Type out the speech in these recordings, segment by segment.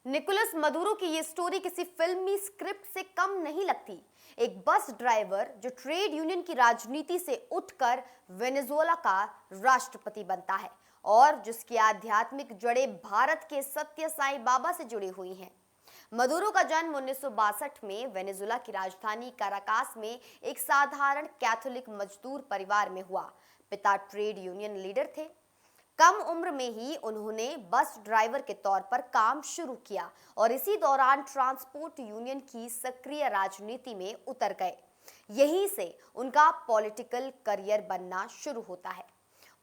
Nicolas Maduro की ये story किसी फिल्मी स्क्रिप्ट से कम नहीं लगती। एक बस ड्राइवर जो ट्रेड यूनियन की राजनीति से उठकर वेनेजुएला का राष्ट्रपति बनता है और जिसकी आध्यात्मिक जड़ें भारत के सत्य साईं बाबा से जुड़ी हुई हैं। मदुरो का जन्म 1962 में वेनेजुएला की राजधानी काराकास में एक साधारण कैथोलिक मजदूर परिवार में हुआ। पिता ट्रेड यूनियन लीडर थे। कम उम्र में ही उन्होंने बस ड्राइवर के तौर पर काम शुरू किया और इसी दौरान ट्रांसपोर्ट यूनियन की सक्रिय राजनीति में उतर गए। यहीं से उनका पॉलिटिकल करियर बनना शुरू होता है।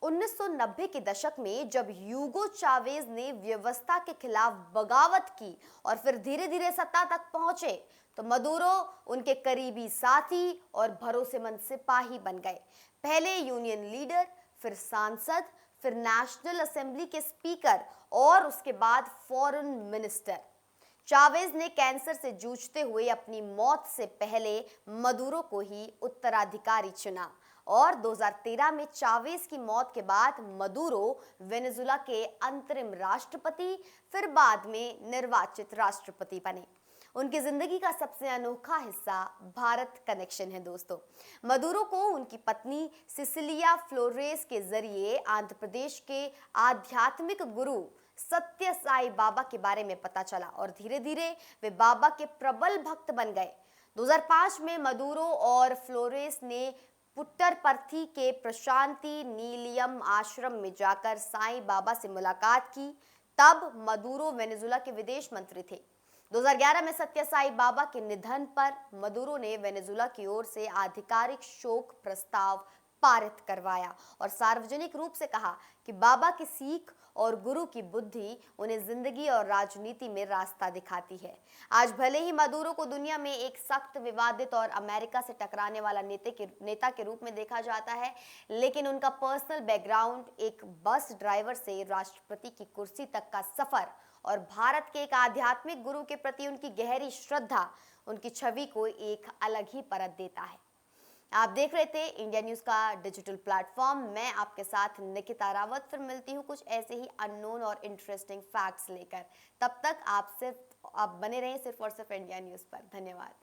1990 के दशक में जब ह्यूगो चावेज ने व्यवस्था के खिलाफ बगावत की और फिर धीरे धीरे सत्ता तक पहुंचे, तो मदुरो उनके करीबी साथी और भरोसेमंद सिपाही बन गए। पहले यूनियन लीडर, फिर सांसद, फिर नेशनल असेंबली के स्पीकर और उसके बाद फॉरेन मिनिस्टर। चावेज ने कैंसर से जूझते हुए अपनी मौत से पहले मदुरो को ही उत्तराधिकारी चुना और 2013 में चावेज की मौत के बाद मदुरो वेनेजुएला के अंतरिम राष्ट्रपति, फिर बाद में निर्वाचित राष्ट्रपति बने। उनकी जिंदगी का सबसे अनोखा हिस्सा भारत कनेक्शन है दोस्तों। मदुरो को उनकी पत्नी सिसिलिया फ्लोरेस के जरिए आंध्र प्रदेश के आध्यात्मिक गुरु सत्य साई बाबा के बारे में पता चला और धीरे धीरे वे बाबा के प्रबल भक्त बन गए। 2005 में मदुरो और फ्लोरेस ने पुट्टरपर्थी के प्रशांति नीलियम आश्रम में जाकर साईं बाबा से मुलाकात की। तब मदुरो वेनेजुएला के विदेश मंत्री थे। 2011 में सत्य साई बाबा के निधन पर मदुरो ने वेनेजुएला की ओर से आधिकारिक शोक प्रस्ताव पारित करवाया और सार्वजनिक रूप से कहा कि बाबा की सीख और गुरु की बुद्धि उन्हें जिंदगी और राजनीति में रास्ता दिखाती है। आज भले ही मदुरो को दुनिया में एक सख्त, विवादित और अमेरिका से टकराने वाला नेता के रूप में देखा जाता है, लेकिन उनका पर्सनल बैकग्राउंड, एक बस ड्राइवर से राष्ट्रपति की कुर्सी तक का सफर और भारत के एक आध्यात्मिक गुरु के प्रति उनकी गहरी श्रद्धा उनकी छवि को एक अलग ही परत देता है। आप देख रहे थे इंडिया न्यूज का डिजिटल प्लेटफॉर्म। मैं आपके साथ निकिता रावत फिर मिलती हूँ कुछ ऐसे ही अननोन और इंटरेस्टिंग फैक्ट्स लेकर। तब तक आप बने रहें सिर्फ और सिर्फ इंडिया न्यूज पर। धन्यवाद।